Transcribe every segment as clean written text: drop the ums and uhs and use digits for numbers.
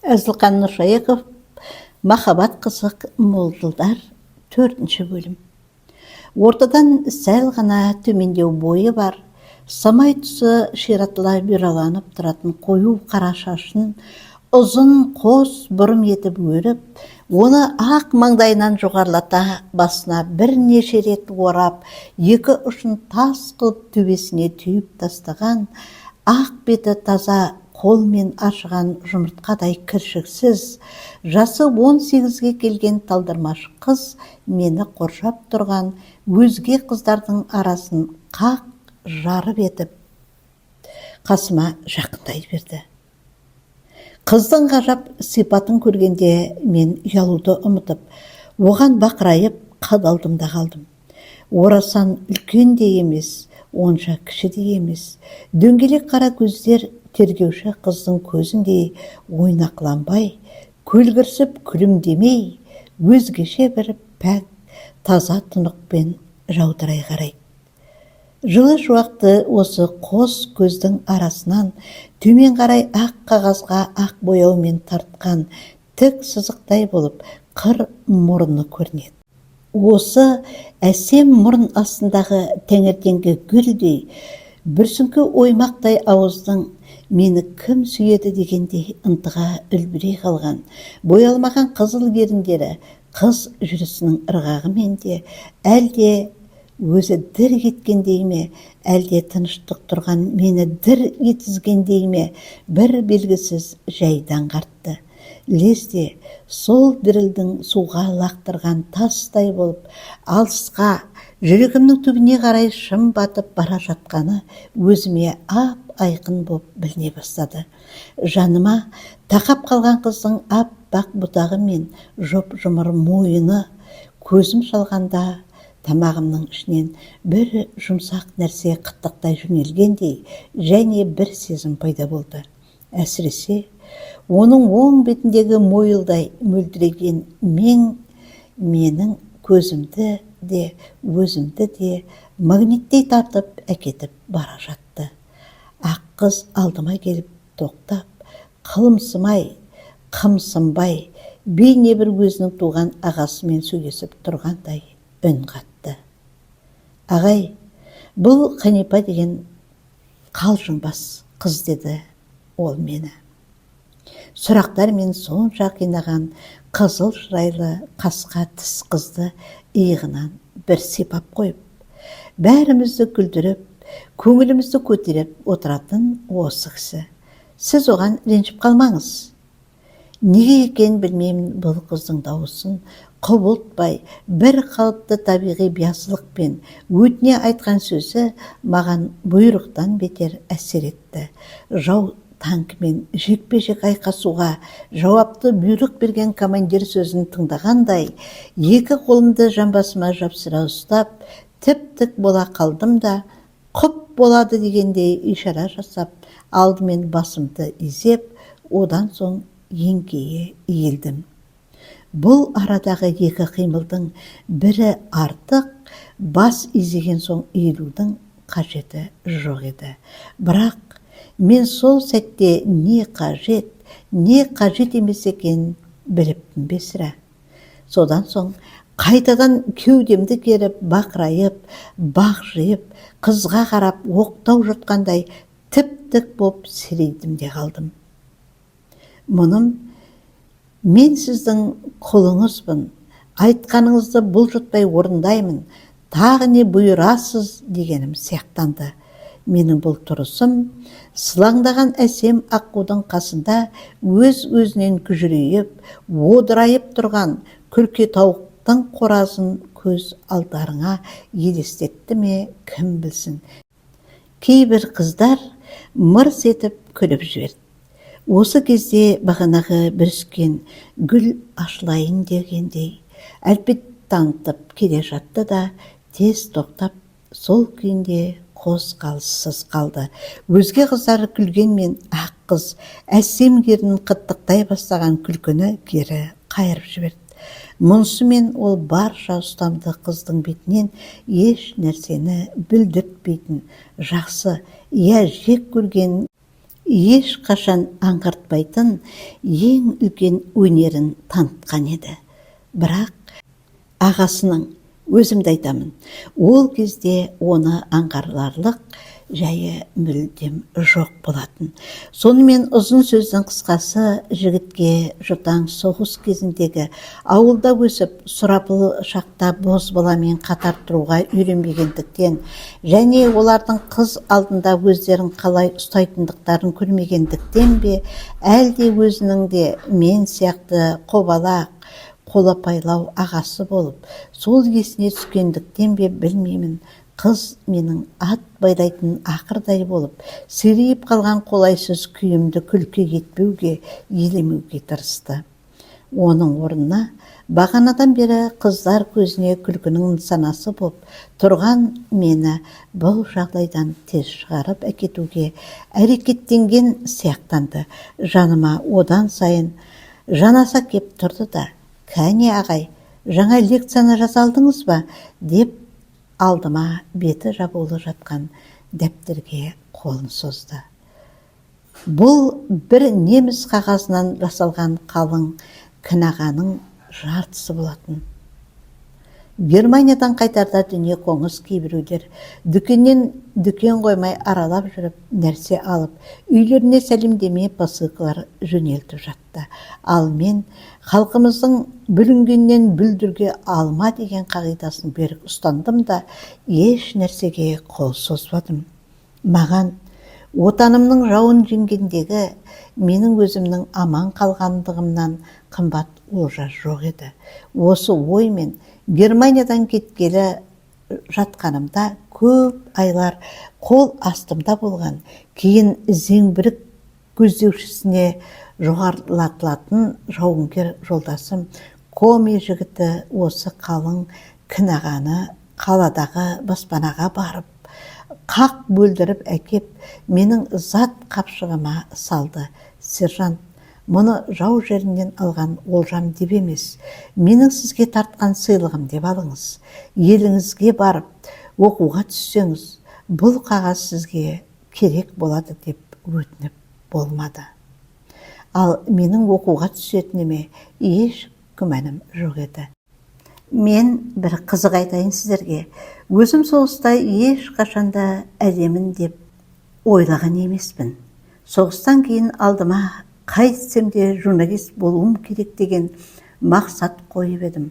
Әзілқан Нұршайықов, Махаббат қызық мол жылдар, 4-ші бөлім. Ортадан сәл ғана төмендеу бойы бар, самай тұсы ширатыла бұраланып тұратын қою қара шашын ұзын қос бұрым етіп өріп, оны ақ маңдайынан жоғарлата басына бірнеше рет орап, екі ұшын тас қылып төбесіне түйіп тастаған, ақ беті таза қолмен ашыған жұмыртқадай кіршіксіз, жасы 18-ге келген талдырмаш қыз мені қоршап тұрған өзге қыздардың арасын қақ жарып етіп қасыма жақындай берді. Қыздың ғажап сипатын көргенде мен ұялуды ұмытып, оған бақырайып қадалдым да қалдым. Орасан үлкен де емес, онша кіші де емес, дөңгелек қара көздер тергеуші қыздың көзіндей ойнақланбай, көлгірсіп күлімдемей, өзгеше бір пәк, таза тұнықпен жаудырай қарайды. Жылы шуақты осы қос көздің арасынан төмен қарай ақ қағазға ақ бояумен тартқан тік сызықтай болып қыр мұрны көрінеді. Осы әсем мұрын астындағы таңертеңгі гүлдей, бүрсіңкі оймақтай ауыздың мені кім сүйеді дегенде ынтыға үлбірей қалған, боялмаған қызыл еріндері қыз жүрісінің ырғағымен де, әлде өзі дір кеткендей ме, әлде тыныштық тұрған мені дір етізгендей ме, бір белгісіз жайдан қартты. Лезде сол дірілдің суға лақтырған тастай болып, алысқа, жүрегімнің түбіне қарай шым батып бара жатқаны өзіме ап-айқын боп біліне бастады. Жаныма тақап қалған қыздың ап-бақ бұтағы мен жоп-жұмыр мойыны көзім шалғанда, тамағымның ішінен бір жұмсақ нәрсе қыттықтай жөнелгендей және бір сезім пайда болды. Әсіресе оның оң бетіндегі мойылдай мөлдіреген менің көзімді де, өзімді де магниттей тартып әкетіп бара жатты. Ақ қыз алдыма келіп тоқтап, қылымсымай, қымсынбай, бейне бір өзінің туған ағасымен сөйлесіп тұрғандай үн қатты. Ағай, бұл Қанипа деген қалжыңбас қыз, деді ол мені. Сұрақтармен сонша қинаған қызыл шырайлы қасқа тіс қызды иығынан бір сипап қойып, бәрімізді күлдіріп, көңілімізді көтеріп отыратын осы кісі. Сіз оған ренжіп қалмаңыз. Неге екен білмеймін, бұл қыздың дауысын құбылтпай, бір қалыпты табиғи биясылықпен өтіне айтқан сөзі маған бұйрықтан бетер әсер етті. Жау танкімен жекпе-жек айқасуға жауапты бұйрық берген командир сөзін тыңдағандай, екі қолымды жамбасыма жапсыра ұстап, тіп-тік бола қалдым да, құп болады дегендей ишара жасап, алдымен басымды изеп, одан соң еңкейе иілдім. Бұл арадағы екі қимылдың бірі артық, бас изеген соң иілудің қажеті жоқ еді. Бірақ мен сол сәтте не қажет емес екен біліппін бе сірә. Содан соң қайтадан кеудемді керіп, бақырайып, бақжиып, қызға қарап оқтау жұтқандай тіп-тік боп серейдім де қалдым. Мұным, мен сіздің құлыңызбын, айтқаныңызды бұлжытпай орындаймын, тағы не бұйырасыз дегенім сияқтанды. Менің бұл тұрысым сылаңдаған әсем аққудың қасында өз-өзінен күжірейіп, одырайып тұрған күрке тауықтың қоразын көз алдарыңа елестетті ме, кім білсін. Кейбір қыздар мырс етіп күліп жіберді. Осы кезде бағанағы бүріскен гүл ашылайын дегендей, әлпет танытып келе жатты да, тез тоқтап, сол күйінде қозғалыссыз қалды. Өзге қыздар күлгенмен ақ қыз әсем ернін қыттықтай бастаған күлкіні кері қайырып жіберді. Мұнысымен ол барша ұстамды қыздың бетінен еш нәрсені білдіртпейтін, жақсы, жек көрген еш қашан аңғартпайтын ең үлкен өнерін танытқан еді. Бірақ ағасының, өзімді айтамын, ол кезде оны аңғарларлық жайы мүлдем жоқ болатын. Сонымен ұзын сөздің қысқасы, жігітке жұтаң соғыс кезіндегі ауылда өсіп, сұрапыл шақта бозбаламен қатар тұруға үйренбегендіктен және олардың қыз алдында өздерін қалай ұстайтындықтарын көрмегендіктен бе, әлде өзінің де мен сияқты қобалақ, қолапайлау ағасы болып, сол есіне түскендіктен бе білмеймін, қыз менің ат байлайтын ақырдай болып, сирейіп қалған қолайсыз күйімді күлкі етпеуге, елемеуге тырысты. Оның орнына бағанадан бері қыздар көзіне күлкінің нысанасы болып тұрған мені бұл жағдайдан тез шығарып әкетуге әрекеттенген сияқтанды. Жаныма одан сайын жанаса кеп тұрды да, «Кәне ағай, жаңа лекцияны жаза алдыңыз ба?» деп алдыма беті жабулы жатқан дәптерге қолын созды. Бұл бір неміс қағазынан жасалған қалың кінағаның жартысы болатын. Германиядан қайтарда дүние қоңыз кейбіреулер дүкеннен дүкен қоймай аралап жүріп, нәрсе алып, үйлеріне сәлемдеме посылкалар жөнелтіп жатты. Ал мен халқымыздың бүлінгеннен бүлдірге алма деген қағидасын берік ұстандым да, еш нәрсеге қол созбадым. Маған отанымның жауын жеңгендегі менің өзімнің аман қалғандығымнан қымбат олжа жоқ еді. Осы оймен Германиядан кеткелі жатқанымда көп айлар қол астымда болған, кейін зеңбірек көздеушісіне жоғарылатылатын жауынгер жолдасым Коми жігіті осы қалың кінағаны қаладағы баспанаға барып, қақ бөлдіріп әкеп, менің зат қапшығыма салды. «Сержант, мұны жау жерінен алған олжам деп емес, менің сізге тартқан сыйлығым деп алыңыз. Еліңізге барып, оқуға түссеңіз, бұл қағаз сізге керек болады» деп өтініп болмады. Ал менің оқуға түсетініме еш күмәнім жоқ еді. Мен бір қызық айтайын сіздерге. Өзім соғыста еш қашанда әдемін деп ойлаған емеспін. Соғыстан кейін алдыма қайтсем де журналист болуым керек деген мақсат қойып едім.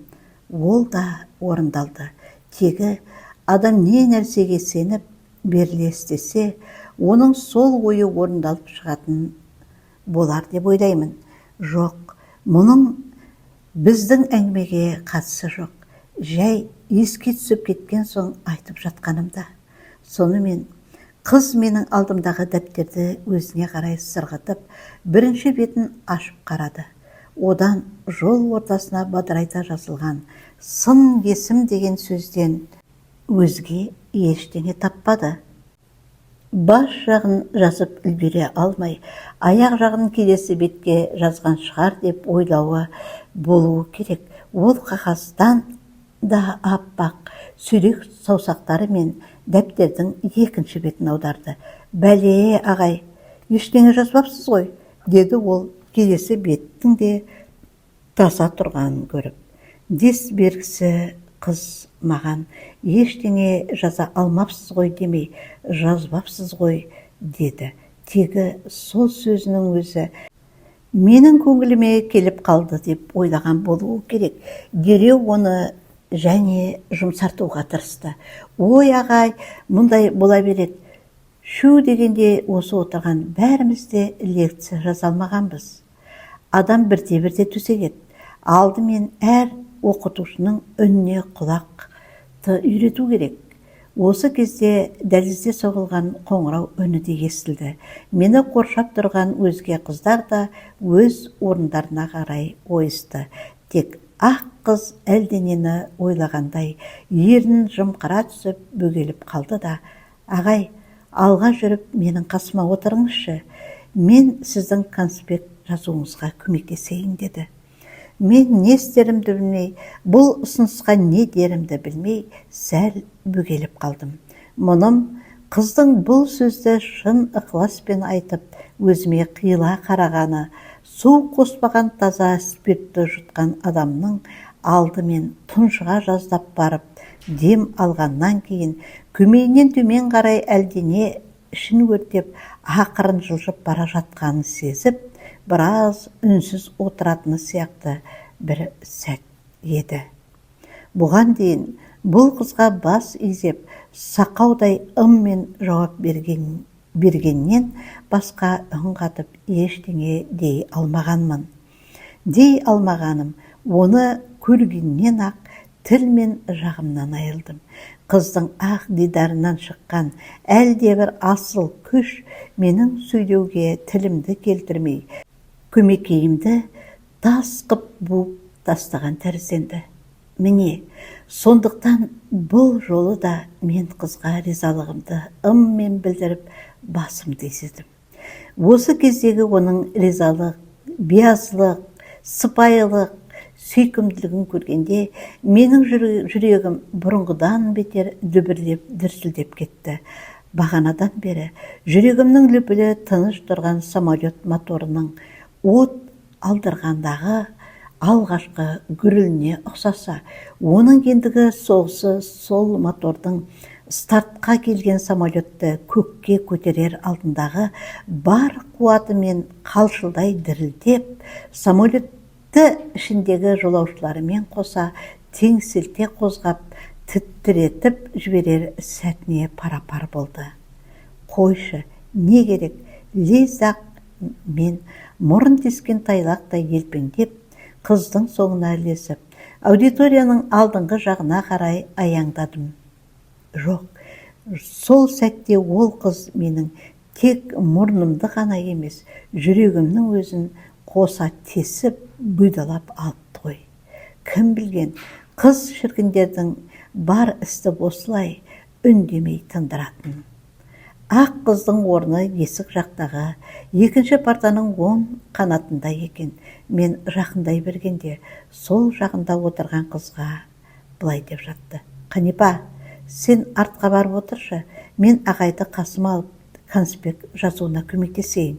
Ол да орындалды. Тегі адам не нәрсеге сеніп беріле істесе, оның сол ойы орындалып шығатын болар деп ойлаймын. Жоқ, мұның біздің әңгімеге қатысы жоқ. Жай еске түсіп кеткен соң айтып жатқанымда. Сонымен қыз менің алдымдағы дәптерді өзіне қарай сырғытып, бірінші бетін ашып қарады. Одан жол ортасына бадырайта жазылған «Сын есім» деген сөзден өзге ештеңе таппады. Бас жағын жазып үлгере алмай, аяқ жағын келесі бетке жазған шығар деп ойлауы болуы керек. Ол қағаздан да аппақ сүйрек саусақтары мен дәптердің екінші бетін аударды. «Бәле, ағай, ештеңе жазбапсыз ғой», деді ол келесі беттің де таза тұрғанын көріп. Дес бергісі қыз маған «Ештеңе жаза алмапсыз ғой» демей, «Жазбапсыз ғой» деді. Тегі сол сөзінің өзі менің көңіліме келіп қалды деп ойлаған болуы керек. Дереу оны және жұмсартуға тырысты. «Ой, ағай, мұндай бола береді. Шу дегенде осы отырған бәріміз де лекция жаза алмағанбыз. Адам бірте-бірте төсегеді. Алдымен әр оқытушының үніне құлақты үйрету керек». Осы кезде дәлізде соғылған қоңырау үні де естілді. Мені қоршап тұрған өзге қыздар да өз орындарына қарай ойысты. Тек ақ қыз әлденені ойлағандай ернін жымқыра түсіп бөгеліп қалды да: «Ағай, алға жүріп менің қасыма отырыңызшы, мен сіздің конспект жазуыңызға көмектесейін» деді. Мен не істерімді білмей, бұл ұсынысқа не дерімді білмей, сәл бөгеліп қалдым. Мұным Қыздың бұл сөзді шын ықыласпен айтып, өзіме қиыла қарағаны, су қоспаған таза спиртті жұтқан адамның алдымен тұншыға жаздап барып, дем алғаннан кейін, көмейінен төмен қарай әлдене ішін өртеп, ақырын жылжып бара жатқанын сезіп, біраз үнсіз отыратыны сияқты бір сәт еді. Бұған дейін бұл қызға бас изеп, сақаудай ыммен жауап бергеннен басқа үн қатып ештеңе дей алмағанмын. Дей алмағаным, оны көргеннен ақ тіл мен жағымнан айырылдым. Қыздың ақ дидарынан шыққан әлде бір асыл күш менің сөйлеуге тілімді келтірмей, көмекейімді тас қып буып тастаған тәрізденді. Міне, сондықтан бұл жолы да мен қызға ризалығымды ыммен білдіріп басымды изедім. Осы кездегі оның ризалық, биязылық, сыпайылық, сүйкімділігін көргенде менің жүрегім бұрынғыдан бетер дүбірлеп дүрсілдеп кетті. Бағанадан бері жүрегімнің лүпілі тыныш тұрған самолет моторының от алдырғандағы алғашқы гүріліне ұқсаса, оның ендігі соғысы сол мотордың стартқа келген самолетті көкке көтерер алдындағы бар қуатымен қалшылдай дірілдеп, самолетті ішіндегі жолаушыларымен қоса теңселте қозғап, тітіретіп жіберер сәтіне пара-пар болды. Қойшы, не керек, лезақ мен мұрын тескен тайлақтай елпеңдеп, қыздың соңына ілесіп, аудиторияның алдыңғы жағына қарай аяңдадым. Жоқ, сол сәтте ол қыз менің тек мұрнымды ғана емес, жүрегімнің өзін қоса тесіп, бұйдалап алыпты ғой. Кім білген, қыз шіркіндердің бар істі осылай үндемей тындыратын. Ақ қыздың орны есік жақтағы екінші партаның оң қанатында екен. Мен жақындай бергенде, сол жағында отырған қызға былай деп жатты. Қанипа, сен артқа барып отыршы, мен ағайды қасыма алып, конспект жазуына көмектесейін.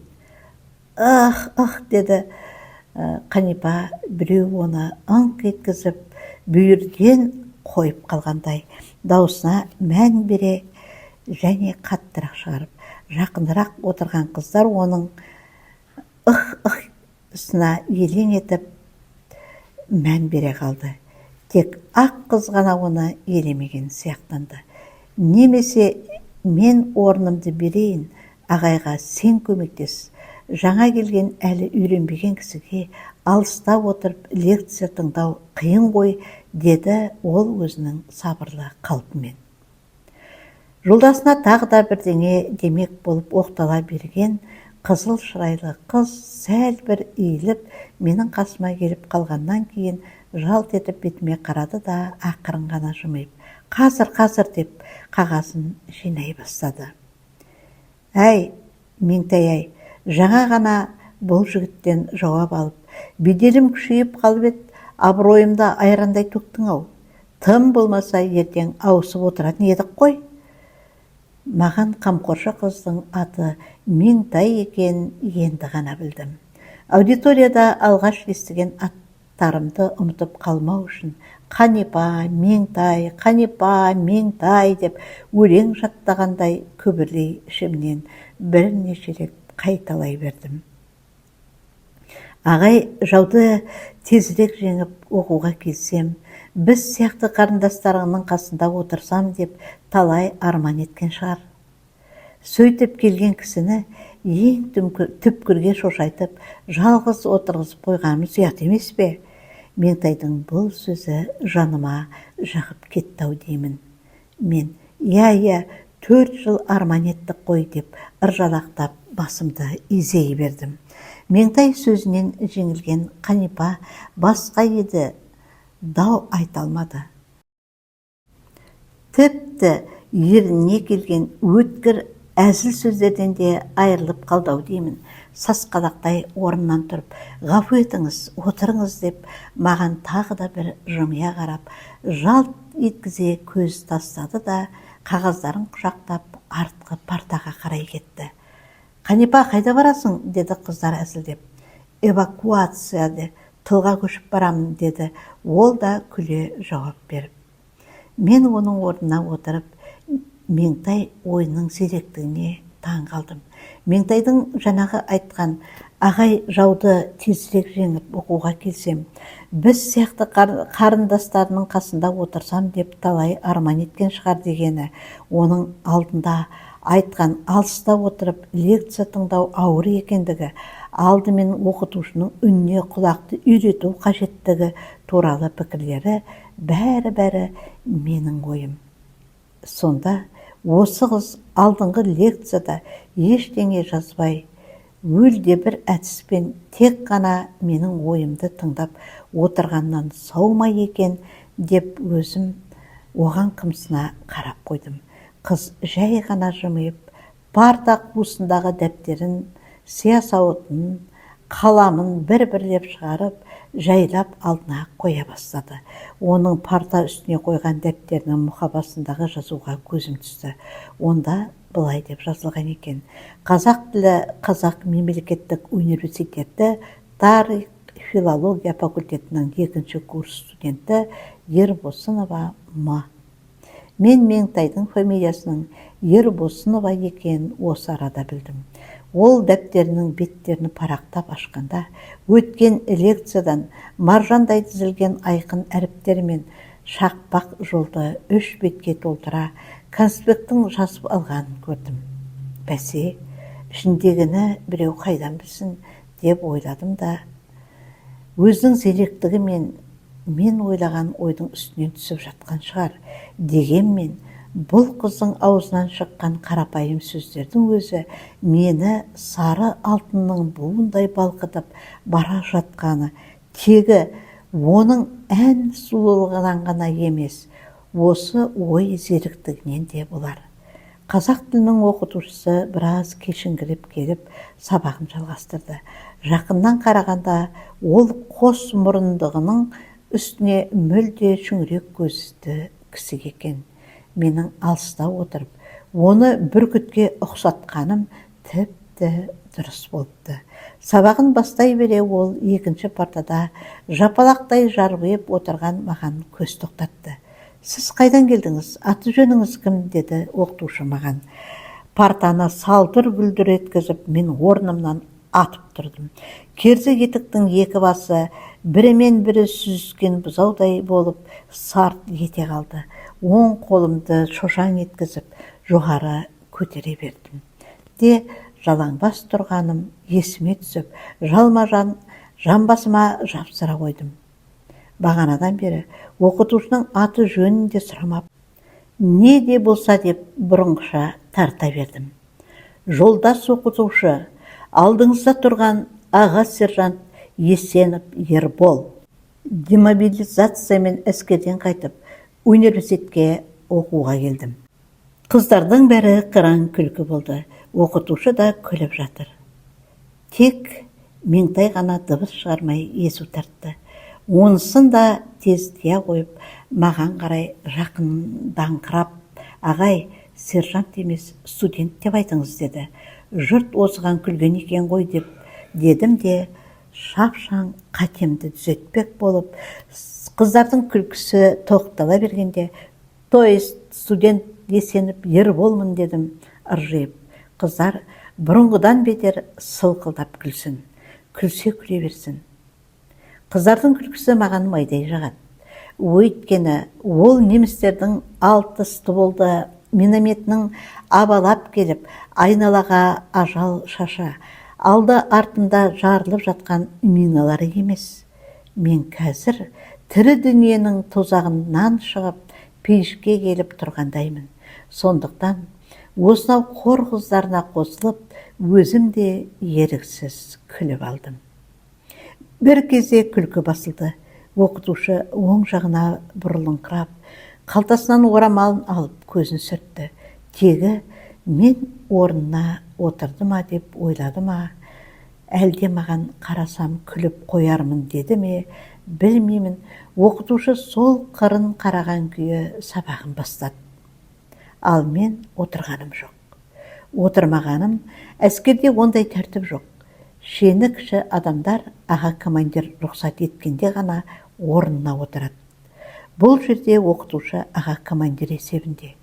Ах, деді Қанипа, біреу оны ыңқ еткізіп, бүйірден қойып қалғандай, даусына мән бере және қаттырақ шығарып, жақынырақ отырған қыздар оның ых-ысына елең етіп мән бере қалды. Тек ақ қыз ғана оны елемеген сияқтанды. Немесе мен орнымды берейін, ағайға сен көмектес. Жаңа келген әлі үйренбеген кісіге алыста отырып лекция тыңдау қиын ғой, деді ол өзінің сабырлы қалпымен. Жолдасына тағы да бірдеңе демек болып оқтала берген қызыл шырайлы қыз сәл бір иіліп, менің қасыма келіп қалғаннан кейін жалт етіп бетіме қарады да ақырын ғана жымиып, қазір деп қағазын жинай бастады. Әй, Меңтай-ай, жаңа ғана бұл жігіттен жауап алып, беделім күшейіп қалып еді, абыройымда айрандай төктің-ау. Тым болмаса ертең ауысып отыратын едік қой. Маған қамқоршы қыздың аты Меңтай екен енді ғана білдім. Аудиторияда алғаш естіген аттарымды ұмытып қалмау үшін Қанипа, Меңтай, Қанипа, Меңтай деп өлең жаттағандай күбірлей ішімнен бірнеше рет қайталай бердім. Ағай жауды тезірек жеңіп оқуға келсем, біз сияқты қарындастарыңның қасында отырсам деп талай арман еткен шығар. Сөйтіп келген кісіні ең түпкірге шошайтып, жалғыз отырғызып қойғанымыз ұят емес пе? Меңтайдың бұл сөзі жаныма жағып кетті-ау деймін. Мен, иә, 4 жыл арман еттік қой деп ыржалақтап басымды изей бердім. Меңтай сөзінен жеңілген Қанипа басқа еді, дау айта алмады. Тіпті еріне келген өткір әзіл сөздерден де айырылып қалдау деймін. Сасқалақтай орнынан тұрып, ғафу етіңіз, отырыңыз деп, маған тағы да бір жымия қарап, жалт еткізе көз тастады да, қағаздарын құшақтап артқы партаға қарай кетті. «Қанипа, қайда барасың?» деді қыздар әзілдеп. «Эвакуация, тылға көшіп барамын» деді ол да күле жауап беріп. Мен оның орнына отырып, Меңтай ойының зеректігіне таң қалдым. Меңтайдың жаңағы айтқан «Ағай, жауды тезірек жеңіп оқуға келсем, біз сияқты қарындастарының қасында отырсам» деп талай арман еткен шығар дегені, оның алдында айтқан алыста отырып лекция тыңдау ауыр екендігі, алдымен оқытушының үніне құлақты үйрету қажеттігі туралы пікірлері бәрі менің ойым. Сонда осы қыз алдыңғы лекцияда ештеңе жазбай, өлде бір әдіспен тек қана менің ойымды тыңдап отырғаннан сау ма екен деп өзім оған қымсына қарап қойдым. Қыз жай ғана жымиып, парта қуысындағы дәптерін, сиясауытын, қаламын бір-бірлеп шығарып, жайлап алдына қоя бастады. Оның парта үстіне қойған дәптерінің мұқабасындағы жазуға көзім түсті. Онда былай деп жазылған екен: Қазақ тілі Қазақ мемлекеттік университеті тарих филология факультетінің 2-ші курс студенті Ербосынова М. Мен Меңтайдың фамилиясының Ербосынова екенін осы арада білдім. Ол дәптерінің беттерін парақтап ашқанда, өткен лекциядан маржандай тізілген айқын әріптермен шақпақ жолды 3 бетке толтыра конспекттің жазып алғанын көрдім. Бәсе, ішіндегіні біреу қайдан білсін деп ойладым да, өзінің зеректігімен мен ойлаған ойдың үстінен түсіп жатқан шығар. Дегенмен, бұл қыздың аузынан шыққан қарапайым сөздердің өзі мені сары алтынның буындай балқытып бара жатқаны, тегі оның ән сұлулығынан ғана емес, осы ой зеріктігінен де болар. Қазақ тілінің оқытушысы біраз кешіңгіріп келіп сабағын жалғастырды. Жақыннан қарағанда ол қос мұрындығының үстіне мүлде шүңірек көзді кісі екен. Менің алыста отырып, оны бүркітке ұқсатқаным тіпті дұрыс болыпты. Сабағын бастай бере ол 2-ші партада жапалақтай жарбиып отырған маған көз тоқтатты. «Сіз қайдан келдіңіз? Аты жөніңіз кім?» деді оқытушы маған. Партаны салдыр-гүлдір еткізіп, мен орнымнан атып тұрдым. Керзі етіктің 2 басы бірімен бірі сүзіскен бұзаудай болып сарт ете қалды. Оң қолымды шошаң еткізіп, жоғары көтере бердім. Де жалаңбас тұрғаным есіме түсіп, жалма-жан жамбасыма жапсыра қойдым. Бағанадан бері оқытушының аты жөнін де сұрамап, не де болса деп бұрынғыша тарта бердім. «Жолдас оқытушы, алдыңызда тұрған аға сержант Есенов Ербол. Демобилизациямен әскерден қайтып, университетке оқуға келдім». Қыздардың бәрі қыран күлкі болды. Оқытушы да күліп жатыр. Тек Меңтай ғана дыбыс шығармай езу тартты. Онысын да тез тия қойып, маған қарай жақындаңқырап, «Ағай, сержант емес, студент деп айтыңыз» деді. Жұрт осыған күлген екен ғой деп дедім де, шапшаң қатемді түзетпек болып, қыздардың күлкісі тоқтала бергенде, «То есть студент Есенов Ерболмын» дедім ыржиып. Қыздар бұрынғыдан бетер сылқылдап күлсін, күлсе күле берсін. Қыздардың күлкісі маған майдай жағады. Өйткені ол немістердің 6 стволды минометінің абалап келіп, айналаға ажал шаша, алды артында жарылып жатқан миналары емес. Мен қазір тірі дүниенің тозағынан шығып, пейішке келіп тұрғандаймын. Сондықтан осынау қор қыздарына қосылып, өзім де еріксіз күліп алдым. Бір кезде күлкі басылды. Оқытушы оң жағына бұрылыңқырап, қалтасынан орамалын алып көзін сүртті. Тегі мен орнына отырды ма деп ойлады ма, әлде маған қарасам күліп қоярмын деді ме, білмеймін. Оқытушы сол қырын қараған күйі сабағын бастады. Ал мен отырғаным жоқ. Отырмағаным, әскерде ондай тәртіп жоқ. Шені кіші адамдар аға командир рұқсат еткенде ғана орнына отырады. Бұл жерде оқытушы аға командир есебінде.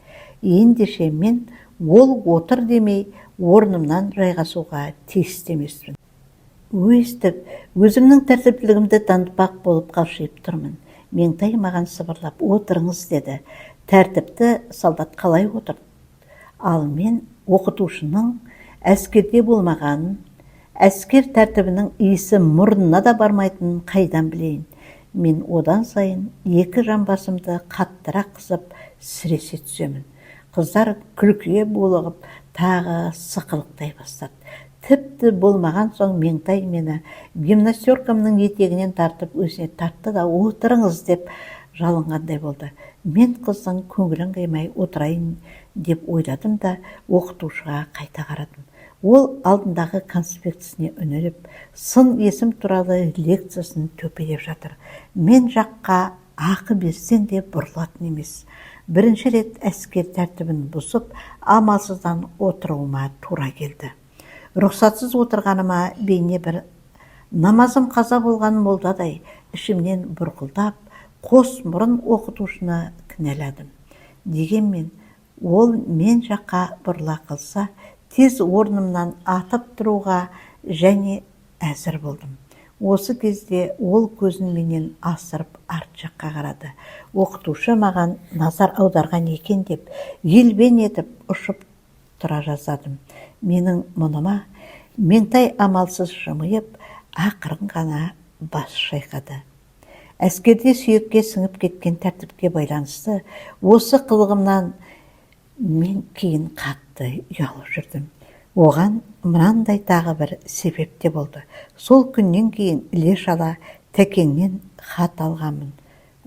Ендеше мен ол отыр демей орнымнан жайғасуға тиісті емеспін. Өстіп, өзімнің тәртіптілігімді танытпақ болып қалшиып тұрмын. Меңтай маған сыбырлап, отырыңыз деді. Тәртіпті солдат қалай отыр? Ал мен оқытушының әскерде болмағанын, әскер тәртібінің иісі мұрнына да бармайтынын қайдан білейін? Мен одан сайын екі жамбасымды қаттырақ қысып сіресе түсемін. Қыздар күлкіге булығып, тағы сықылықтай бастады. Тіпті болмаған соң Меңтай мені гимнастеркамның етегінен тартып өзіне тартты да отырыңыз деп жалынғандай болды. Мен қыздың көңілін қимай отырайын деп ойладым да оқытушыға қайта қарадым. Ол алдындағы конспектісіне үніліп, сын есім туралы лекциясын төпелеп жатыр. Мен жаққа ақы берсең де бұрылатын емес. Бірінші рет әскер тәртібін бұзып, амалсыздан отыруыма тура келді. Рұқсатсыз отырғаныма бейне бір намазым қаза болған молдадай ішімнен бұрқылдап, қос мұрын оқытушыны кінәладым. Дегенмен, ол мен жаққа бұрыла қалса, тез орнымнан атып тұруға және әзір болдым. Осы кезде ол көзін менен асырып арт жаққа қарады. Оқытушы маған назар аударған екен деп, елбен етіп ұшып тұра жаздадым. Менің мұныма Меңтай амалсыз жымиып, ақырын ғана бас шайқады. Әскерде сүйекке сіңіп кеткен тәртіпке байланысты осы қылығымнан мен кейін қатты ұялып жүрдім. Оған мынандай тағы бір себеп те болды. Сол күннен кейін іле-шала тәкеңнен хат алғанмын.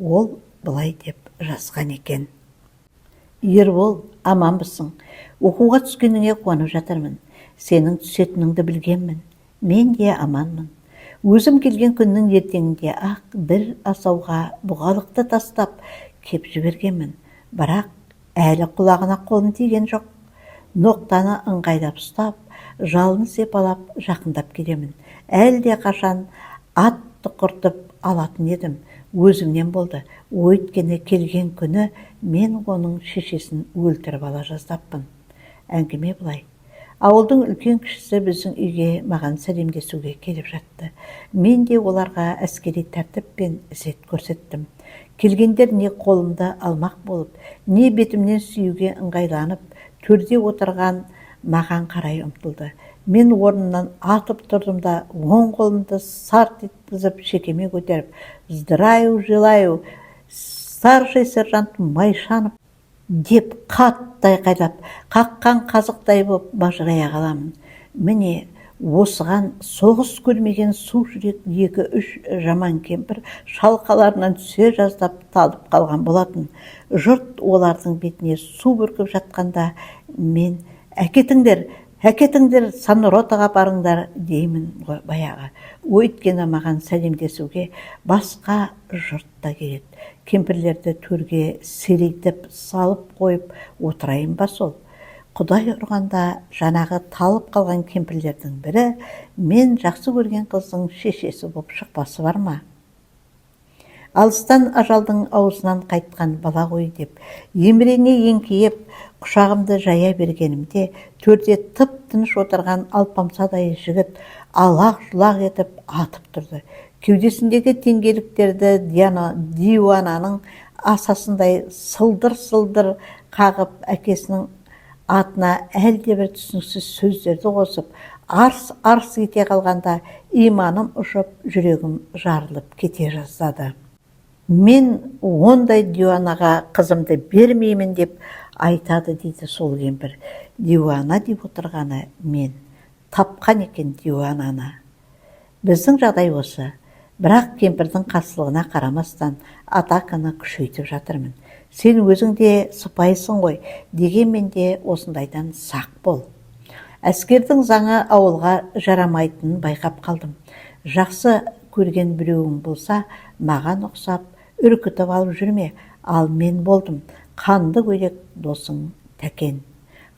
Ол былай деп жазған екен: Ербол, аманбысың? Оқуға түскеніңе қуанып жатырмын. Сенің түсетініңді білгенмін. Мен де аманмын. Өзім келген күннің ертеңінде ақ бір асауға бұғалықты тастап кеп жібергенмін. Бірақ әлі құлағына қолын тиген жоқ. Ноқтаны ыңғайлап ұстап, жалын сепалап жақындап келемін. Әлде қашан атты құртып алатын едім. Өзімнен болды. Өйткені келген күні мен оның шешесін өлтіріп ала жаздаппын. Әңгіме былай. Ауылдың үлкен кішісі біздің үйге маған сәлемдесуге келіп жатты. Мен де оларға әскери тәртіппен ізет көрсеттім. Келгендер не қолымды алмақ болып, не бетімнен сүйуге ыңғайланып, төрде отырған маған қарай ұмтылды. Мен орнымнан атып тұрдым да, оң қолымды сарт еткізіп шекеме көтеріп, «Здравию желаю, старший сержант Майшанов» деп қатты айқайлап, қаққан қазықтай боп бажырая қаламын. Міне, осыған соғыс көрмеген су жүрек 2-3 жаман кемпір шалқаларынан түсе жаздап талып қалған болатын. Жұрт олардың бетіне су бүркіп жатқанда мен әкетіңдер, санротаға барыңдар деймін баяғы. Өйткені маған сәлемдесуге басқа жұрт та келеді. Кемпірлерді төрге серейтіп салып қойып отырайын ба сол? Құдай ұрғанда жанағы талып қалған кемпірлердің бірі мен жақсы көрген қыздың шешесі боп шықпасы бар ма? Алыстан ажалдың аузынан қайтқан бала ғой деп, емірене еңкейіп, құшағымды жая бергенімде, төрде тып-тыныш отырған алпамсадай жігіт алақ-жұлақ етіп атып тұрды. Кеудесіндегі теңгеліктерді диуананың асасындай сылдыр-сылдыр қағып, әкесінің атына әлде бір түсініксіз сөздерді қосып, арс-арс ете қалғанда иманым ұшып, жүрегім жарылып кете жаздады. Мен ондай диуанаға қызымды бермеймін деп айтады дейді сол кемпір. Диуана деп отырғаны мен. Тапқан екен диуананы. Біздің жағдай осы. Бірақ кемпірдің қарсылығына қарамастан атаканы күшейтіп жатырмын. Сен өзің де сыпайысың ғой, дегенмен де осындайдан сақ бол. Әскердің заңы ауылға жарамайтынын байқап қалдым. Жақсы көрген біреуің болса, маған ұқсап, үркітіп алып жүрме. Ал мен болдым, қанды көйлек досың Тәкен.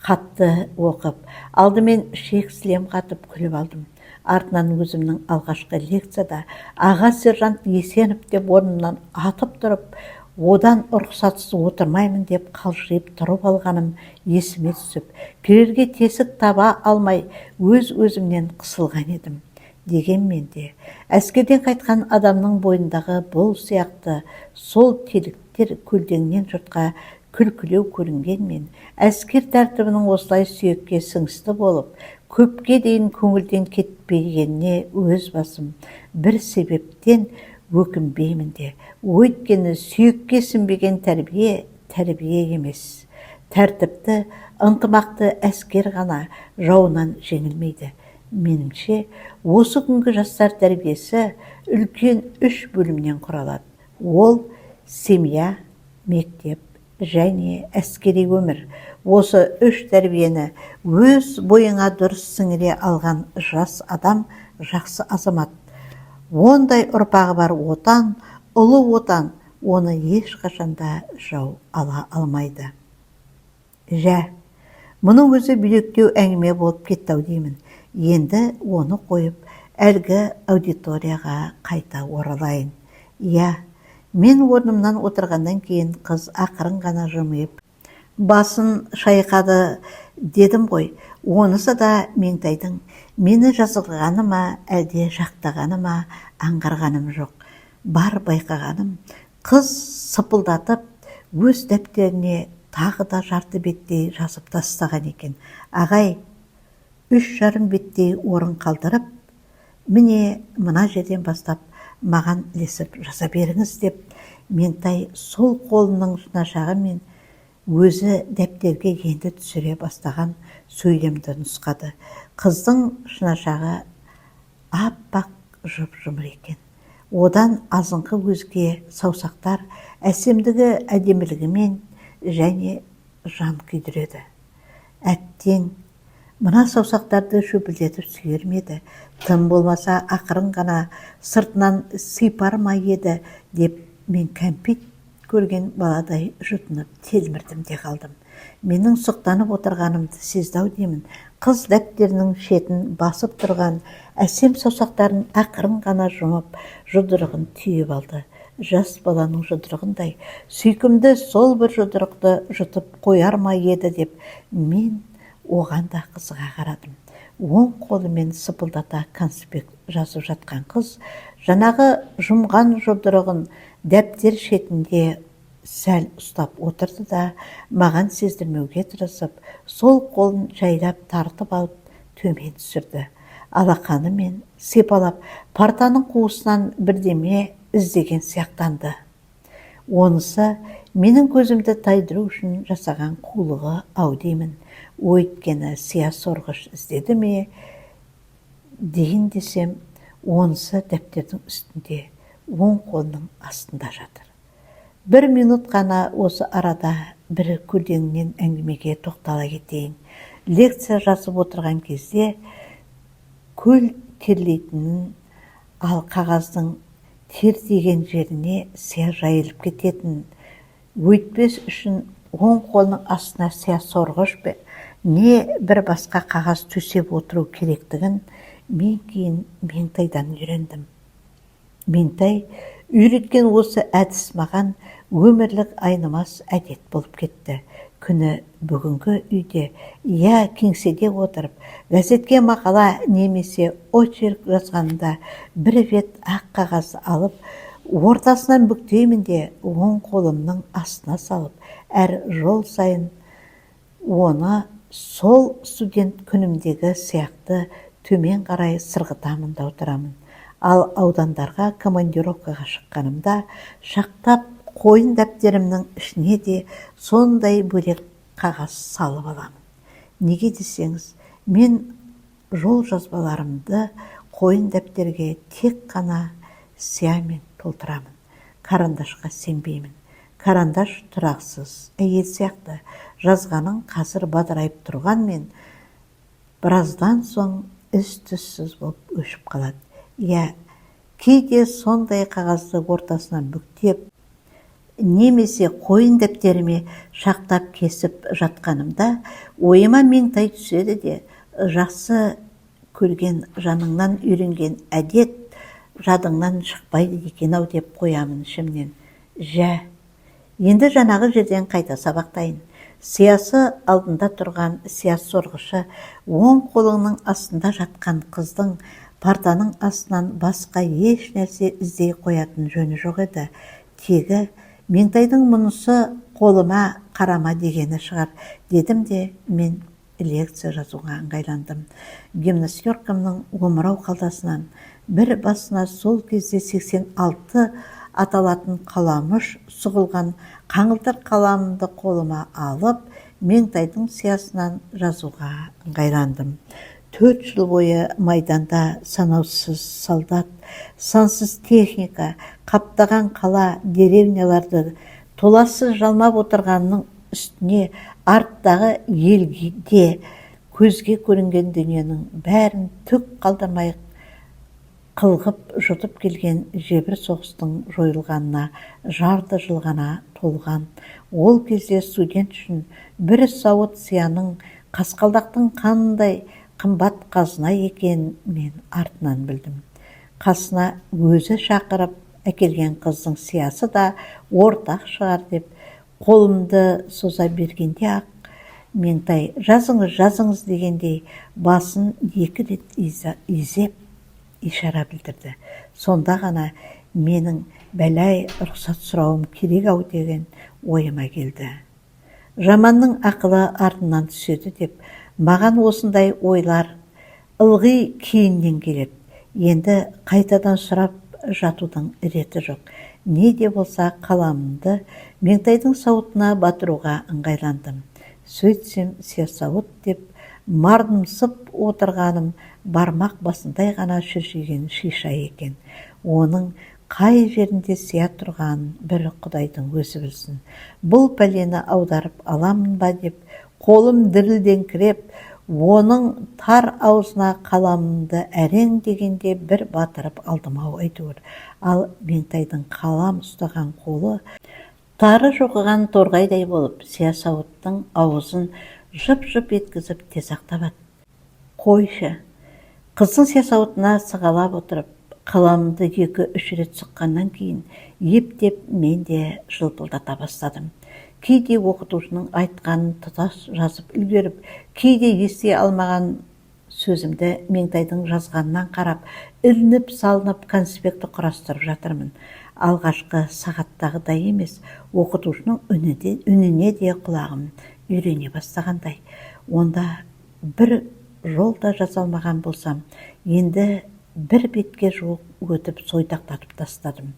Хатты оқып, алдымен шек сілем қатып күліп алдым. Артынан өзімнің алғашқы лекцияда аға сержант Есенов деп орнымнан атып тұрып, одан рұқсатсыз отырмаймын деп қалжырып тұрып алғаным есіме түсіп, кірерге тесік таба алмай өз-өзімнен қысылған едім. Дегенмен де, әскерден қайтқан адамның бойындағы бұл сияқты сол теліктер көлденеңнен жұртқа күлкілеу көрінгенмен, әскер тәртібінің осылай сүйекке сіңісті болып, көпке дейін көңілден кетпегеніне өз басым бір себептен өкінбеймін де. Өйткені сүйекке сіңбеген тәрбие емес. Тәртіпті, ынтымақты әскер ғана жауынан жеңілмейді. Меніңше, осы күнгі жастар тәрбиесі үлкен 3 бөлімнен құралады. Ол семья, мектеп және әскери өмір. Осы 3 тәрбиені өз бойыңа дұрыс сіңіре алған жас адам жақсы азамат. Ондай ұрпағы бар отан, ұлы отан, оны ешқашанда жау ала алмайды. Мұның өзі бүйректеу әңгіме болып кетті-ау деймін. Енді оны қойып, әлгі аудиторияға қайта оралайын. Мен орнымнан отырғаннан кейін қыз ақырын ғана жымиып, басын шайқады. Дедім ғой, онысы да меңтайдың мені жазғаны ма, әлде жақтағаны ма, аңғарғаным жоқ. Бар байқағаным, қыз сыпылдатып, өз дәптеріне тағы да жарты беттей жазып тастаған екен. Ағай, 3,5 беттей орын қалдырып, міне мына жерден бастап маған ілесіп жаза беріңіз деп, Ментай сол қолының шынашағымен өзі дәптерге енді түсіре бастаған сөйлемді нұсқады. Қыздың шынашағы аппақ жып-жұмыр екен. Одан азыңқы өзге саусақтар әсемдігі әдемілігімен және жан күйдіреді. Әттең, мына саусақтарды шөпілдетіп сүйер ме еді, тым болмаса ақырын ғана сыртынан сипар ма еді деп мен кәмпит көрген баладай жұтынып телмірдім де қалдым. Менің сұқтанып отырғанымды сезді-ау деймін. Қыз дәптерінің шетін басып тұрған әсем саусақтарын ақырын ғана жұмып, жұдырығын түйіп алды. Жас баланың жұдырығындай сүйкімді сол бір жұдырықты жұтып қояр ма еді деп мен оған да қызыға қарадым. Оң қолымен сыпылдата конспект жазып жатқан қыз жаңағы жұмған жұдырығын дәптер шетінде сәл ұстап отырды да, маған сездірмеуге тырысып, сол қолын жайлап тартып алып төмен түсірді. Алақанымен сипалап, партаның қуысынан бірдеме іздеген сияқтанды. Онысы менің көзімді тайдыру үшін жасаған қулығы ау деймін. Өйткені сия сорғыш іздеді ме дейін десем, онысы дәптердің үстінде, оң қолының астында жатыр. 1 минут қана осы арада бір көлденеңнен әңгімеге тоқтала кетейін. Лекция жазып отырған кезде көл терлейтінін, ал қағаздың тер тиген жеріне сия жайылып кететінін, өйтпес үшін оң қолының астына сия сорғыш не бір басқа қағаз төсеп отыру керектігін мен кейін Меңтайдан үйрендім. Ментай үйреткен осы әдіс маған өмірлік айнымас әдет болып кетті. Күні бүгінгі үйде, кеңседе отырып, газетке мақала немесе очерк жазғанда бір бет ақ қағаз алып, ортасынан бүктеймін де оң қолымның астына салып, әр жол сайын оны сол студент күнімдегі сияқты төмен қарай сырғытамын да отырамын. Ал аудандарға командировкаға шыққанымда шақтап қойын дәптерімнің ішіне де сондай бөлек қағаз салып аламын. Неге десеңіз, мен жол жазбаларымды қойын дәптерге тек қана сиямен толтырамын. Карандашқа сенбеймін. Карандаш тұрақсыз, әйел сияқты жазғаның қазір бадырайып тұрғанмен, біраздан соң із-түзсіз болып өшіп қалады. Кейде сондай қағазды ортасынан бүктеп, немесе қойын дәптеріме шақтап кесіп жатқанымда ойыма меңтай түседі де, жақсы көрген жаныңнан үйренген әдет жадыңнан шықпайды екен-ау деп қоямын ішімнен. Жә, енді жаңағы жерден қайта сабақтайын. Сиясы алдында тұрған сияз сорғышы оң қолының астында жатқан қыздың партаның астынан басқа еш нәрсе іздей қоятын жөні жоқ еді. Тегі Меңтайдың мұнысы қолыма қарама дегені шығар, дедім де мен лекция жазуға ыңғайландым. Гимнастеркамның омырау қалтасынан бір басына сол кезде 86 аталатын қаламыш сұғылған қаңылтыр қаламымды қолыма алып, Меңтайдың сиясынан жазуға ыңғайландым. 4 жыл бойы майданда санаусыз солдат, сансыз техника, қаптаған қала, деревняларды толассыз жалмап отырғанның үстіне арттағы елге көзге көрінген дүниенің бәрін түк қалдырмай қылғып жұтып келген жебір соғыстың жойылғанына жарты жыл ғана толған. Ол кезде студент үшін бір сауыт сияның қасқалдақтың қандай қымбат қазына екен мен артынан білдім. Қасына өзі шақырып әкелген қыздың сиясы да ортақ шығар деп қолымды соза бергенде ақ Меңтай жазыңыз дегендей басын 2 рет изеп ишара білдірді. Сонда ғана менің бәләй рұқсат сұрауым керек-ау деген ойыма келді. Жаманның ақылы артынан түседі деп маған осындай ойлар ылғи кейіннен келеді. Енді қайтадан сұрап жатудың реті жоқ. Не де болса қаламымды Меңтайдың сауытына батыруға ыңғайландым. Сөйтсем сиясауыт деп мардымсып отырғаным бармақ басындай ғана шүршиген шиша екен. Оның қай жерінде сия тұрғанын бір Құдайдың өзі білсін. Бұл пәлені аударып аламын ба деп қолым дірілдеңкіреп, оның тар аузына қаламымды әрең дегенде бір батырып алдым-ау әйтеуір. Ал Меңтайдың қалам ұстаған қолы тары жоғыған торғайдай болып сиясауыттың аузын жып-жып еткізіп тез-ақ табады. Қойшы, қыздың сиясауытына сығалап отырып, қаламымды 2-3 рет сұққаннан кейін ептеп мен де жылпылдата бастадым. Кейде оқытушының айтқанын тұтас жазып үлгеріп, кейде ести алмаған сөзімді Меңтайдың жазғанынан қарап, ілініп салынып конспекті құрастырып жатырмын. Алғашқы сағаттағыдай емес, оқытушының үніне де құлағым үйрене бастағандай. Онда бір жолда жазалмаған болсам, енді бір бетке жуық өтіп сойдақтатып тастадым.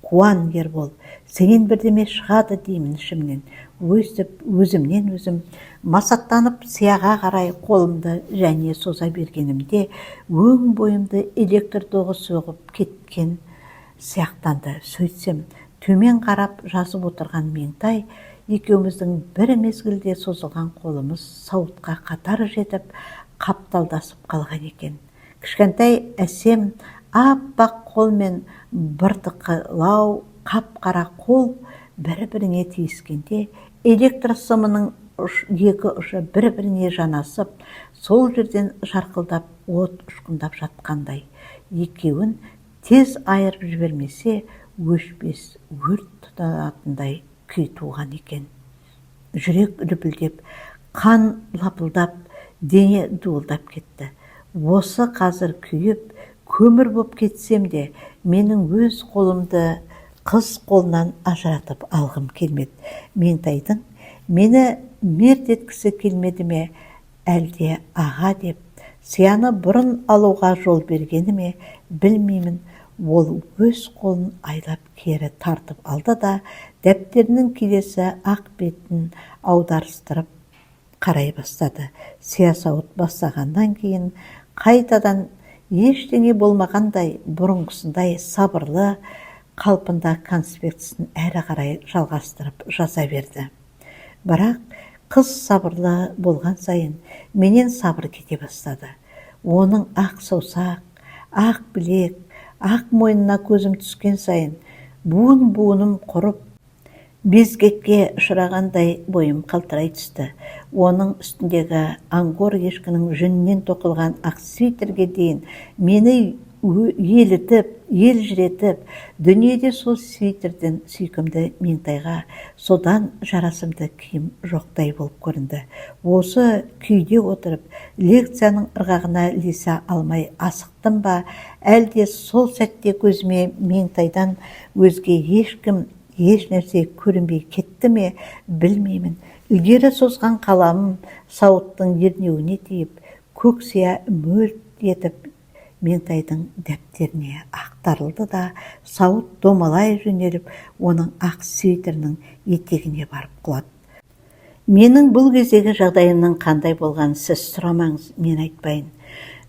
Қуан, Ербол, сенен бірдеме шығады деймін ішімнен. Өзімнен өзім масаттанып сияға қарай қолымды және соза бергенімде өң бойымды электр тоғы соғып кеткен сияқтанды. Сөйтсем, төмен қарап жазып отырған Меңтай екеуміздің бір мезгілде созылған қолымыз сауытқа қатар жетіп, қапталдасып қалған екен. Кішкентай әсем аппақ қол мен быртықылау қап-қара қол бір-біріне тиіскенде электр сымының 2 ұшы бір-біріне жанасып, сол жерден жарқылдап от ұшқындап жатқандай. Екеуін тез айырып жібермесе, өшпес өрт тұтанатындай күй туған екен. Жүрек лүпілдеп, қан лапылдап, дене дуылдап кетті. Осы қазір күйіп, көмір боп кетсем де, менің өз қолымды қыз қолынан ажыратып алғым келмеді. Меңтайдың мені мерт еткісі келмеді ме, әлде аға деп сияны бұрын алуға жол бергені ме, білмеймін. Ол өз қолын айлап кері тартып алды да, дәптерінің келесі ақ бетін аударыстырып қарай бастады. Сиясауыт бастағаннан кейін қайтадан ештеңе болмағандай, бұрынғысындай сабырлы қалпында конспектісін әрі қарай жалғастырып жаза берді. Бірақ қыз сабырлы болған сайын менен сабыр кете бастады. Оның ақ саусақ, ақ білек, ақ мойнына көзім түскен сайын буын-буыным құрып, Безгекке ұшырағандай бойым қалтырай түсті. Оның үстіндегі ангор ешкінің жүнінен тоқылған ақ свитерге дейін мені елітіп, елжіретіп, дүниеде сол свитерден сүйкімді Меңтайға содан жарасымды киім жоқтай болып көрінді. Осы күйде отырып, лекцияның ырғағына ілесе алмай асықтым ба, әлде сол сәтте көзіме Меңтайдан өзге ешкім, еш нәрсе көрінбей кетті ме, білмеймін. Ілгері созған қаламым сауыттың ернеуіне тиіп, көксия мөлт етіп Меңтайдың дәптеріне ақтарылды да, сауыт домалай жөнеліп, оның ақ свитерінің етегіне барып құлады. Менің бұл кездегі жағдайымның қандай болғанын сіз сұрамаңыз, мен айтпайын.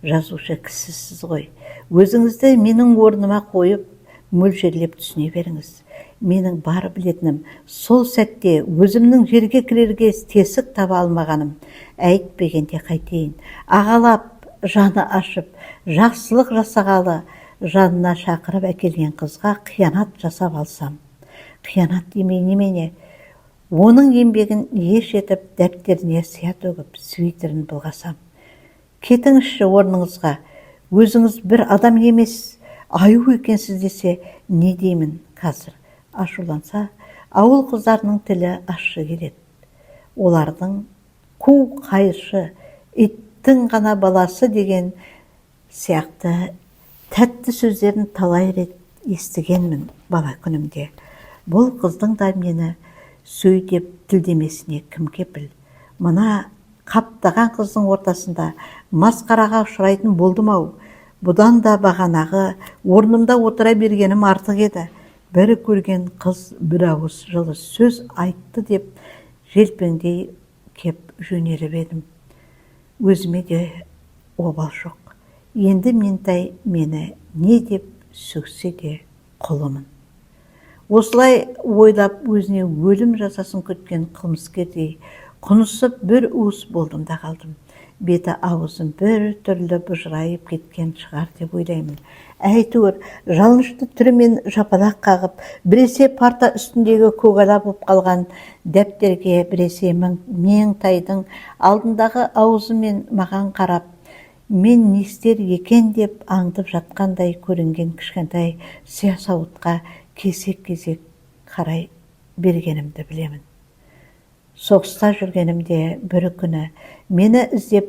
Жазушы кісісіз ғой. Өзіңізді менің орныма қойып, мөлшерлеп түсіне беріңіз. Менің бар білетінім, сол сәтте өзімнің жерге кірерге тесік таба алмағаным. Әйтпегенде қайтейін. Ағалап, жаны ашып, жақсылық жасағалы, жанына шақырып әкелген қызға қиянат жасап алсам. Қиянат демей немене? Оның еңбегін еш етіп, дәптеріне сия төгіп, свитерін былғасам. Кетіңізші орныңызға, өзіңіз бір адам емес, аю екенсіз десе, не деймін қазір? Ашуланса, ауыл қыздарының тілі ащы келеді. Олардың қу қайыршы, иттің ғана баласы деген сияқты тәтті сөздерін талай рет естігенмін бала күнімде. Бұл қыздың да мені сөйдеп тілдемесіне кім кепіл? Мына қаптаған қыздың ортасында масқараға ұшырайтын болдым-ау. Бұдан да бағанағы орнымда отыра бергенім артық еді. Бір көрген қыз бір ауыз жылы сөз айтты деп желпеңдей кеп жөнеліп едім. Өзіме де обал жоқ. Енді Меңтай мені не деп сөксе де құлымын. Осылай ойлап өзіне өлім жазасын күткен қылмыскердей құнысып бір уыс болдым да қалдым. Беті аузым бір түрлі бұжырайып кеткен шығар деп ойлаймын. Әйтеуір жалынышты түрімен жапалақ қағып, біресе парта үстіндегі көгала болып қалған дәптерге, біресе Меңтайдың алдындағы аузымен маған қарап, мен не істер екен деп аңдып жатқандай көрінген кішкентай сия сауытқа кесек-кесек қарай бергенімді білемін. Соғыста жүргенімде бір күні мені іздеп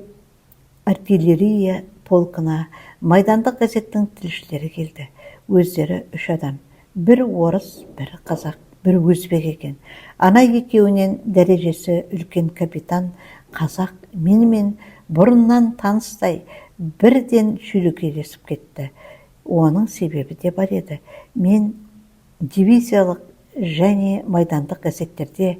артиллерия полкына майдандық газеттің тілшілері келді. Өздері 3 адам. Бір орыс, бір қазақ, бір өзбек екен. Ана екеуінен дәрежесі үлкен капитан қазақ менімен бұрыннан таныстай бірден шүйіркелесіп кетті. Оның себебі де бар еді. Мен дивизиялық және майдандық газеттерде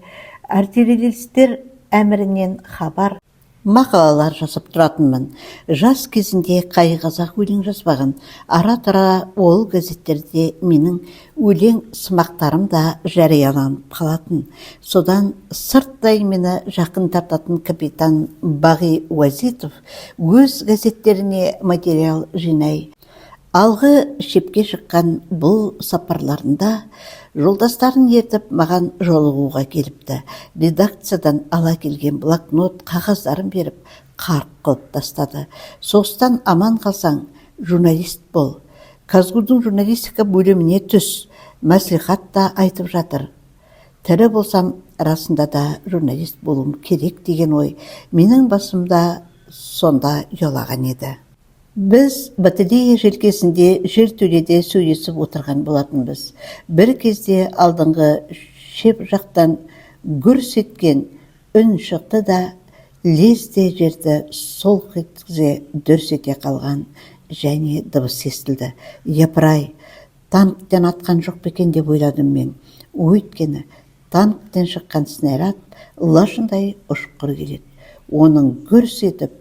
артиллеристер әмірінен хабар, мақалалар жазып тұратынмын. Жас кезінде қай қазақ өлең жазбаған. Ара-тұра ол газеттерде менің өлең сымақтарым да жарияланып қалатын. Содан сырттай мені жақын тартатын капитан Бағи Уазитов өз газеттеріне материал жинай. Алғы шепке шыққан бұл сапарларында жолдастарын ертіп маған жолығуға келіпті. Редакциядан ала келген блокнот қағаздарын беріп қарқ қылып тастады. Соғыстан аман қалсаң, журналист бол. Казгудың журналистика бөліміне түс. Мәслихат та айтып жатыр. Тірі болсам, расында да журналист болуым керек деген ой менің басымда сонда ұялаған еді. Біз батарея желкесінде жертөледе сөйлесіп отырған болатынбыз. Бір кезде алдыңғы шеп жақтан гүрс еткен үн шықты да лезде жерді солқ еткізе дүрс ете қалған және дыбыс естілді. Япырай, танктен атқан жоқ екен деп ойладым мен. Өйткені танктен шыққан снаряд лашындай ұшқыр келеді. Оның гүрс етіп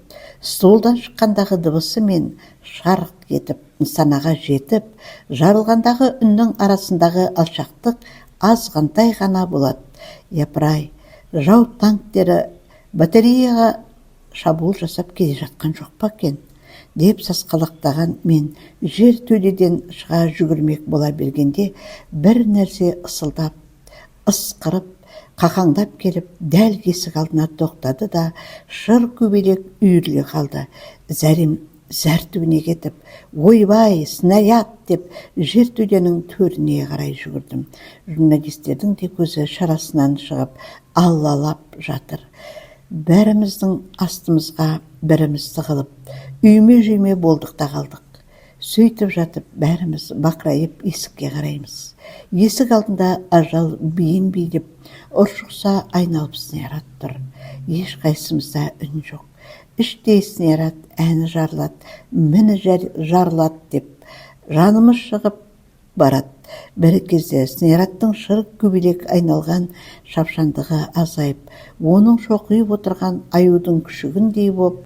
столдан шыққандағы дыбысы мен шарқ етіп нысанаға жетіп, жарылғандағы үннің арасындағы алшақтық азғантай ғана болады. Япырай, жау танктері батареяға шабуыл жасап келе жатқан жоқ па екен деп сасқалақтаған мен жер төледен шыға жүгірмек бола бергенде бір нәрсе ысылдап ысқырып, қақаңдап келіп, дәл есік алдына тоқтады да, шыр көбелек үйіріле қалды. Зәрем зәр түбіне кетіп, ойбай, снаряд деп, жертөленің төріне қарай жүгірдім. Журналистердің де көзі шарасынан шығып, аллалап жатыр. Бәріміздің астымызға біріміз тығылып, үйме-жүйме болдық та қалдық. Сөйтіп жатып, бәріміз бақырайып есікке қараймыз. Есік алдында ажал бейін билеп, ұршықса айналып снаряд тұр. Ешқайсымызда үн жоқ. Іштей снаряд әні жарылады, міні жарылады деп, жанымыз шығып барады. Бір кезде снарядтың шыр көбелек айналған шапшандығы азайып, оның шоқиып отырған аюдың күшігіндей боп,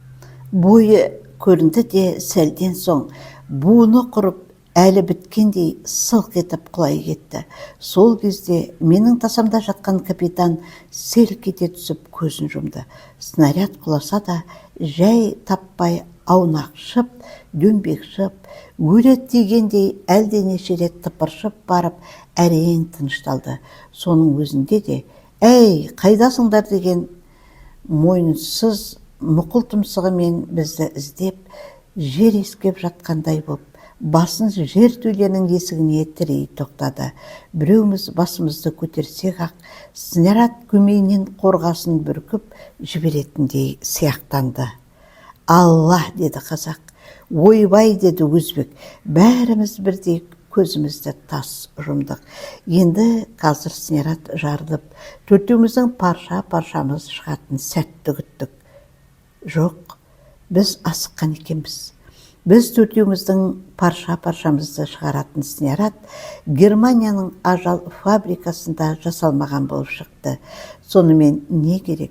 бойы көрінді де сәлден соң буыны құрып, әлі біткендей сылқ етіп құлай кетті. Сол кезде менің тасамда жатқан капитан селк ете түсіп көзін жұмды. Снаряд құласа да, жай таппай аунақшып, дөңбекшіп, өледі дегендей әлденеше рет тыпыршып барып, әрең тынышталды. Соның өзінде де, әй, қайдасыңдар деген мойынсыз мұқыл тұмсығымен бізді іздеп, жер ескеп жатқандай боп, басын жертөленің есігіне тірей тоқтады. Біреуміз басымызды көтерсек ақ, снаряд көмейінен қорғасын бүркіп жіберетіндей сияқтанды. Алла, деді қазақ. Ойбай, деді өзбек. Бәріміз бірдей көзімізді тас жұмдық. Енді қазір снаряд жарылып, төртеуміздің парша-паршамыз шығатын сәтті күттік. Жоқ, біз асыққан екенбіз. Біз төртеуміздің парша-паршамызды шығаратын снаряд Германияның ажал фабрикасында жасалмаған болып шықты. Сонымен не керек?